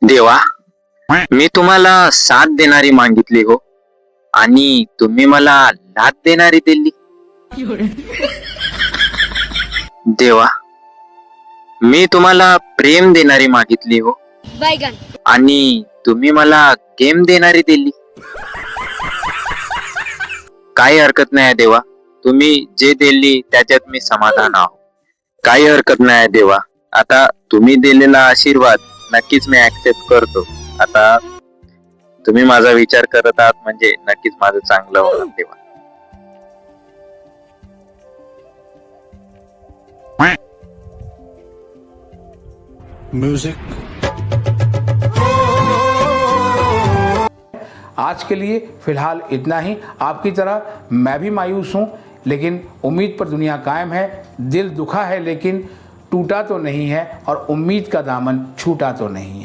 देवा, मी तुम्हाला साथ देणारी मागितली हो आणि तुम्ही मला लाथ देणारी दिली. देवा, मी तुम्हाला प्रेम देणारी मागितली हो बैगन आणि तुम्ही मला गेम देणारी दिली. काही हरकत नाही देवा, तुम्ही जे दिली त्याच्यात मी समाधान आहो. काही हरकत नाही देवा, आता तुम्ही दिलेला आशीर्वाद नक्कीच मी ऍक्सेप्ट करतो. आता तुम्ही माझा विचार करत आहात म्हणजे नक्कीच माझं चांगलं होणार देवा. म्यूजिक। आज के लिए फिलहाल इतना ही। आपकी तरह मैं भी मायूस हूँ, लेकिन उम्मीद पर दुनिया कायम है। दिल दुखा है लेकिन टूटा तो नहीं है, और उम्मीद का दामन छूटा तो नहीं है।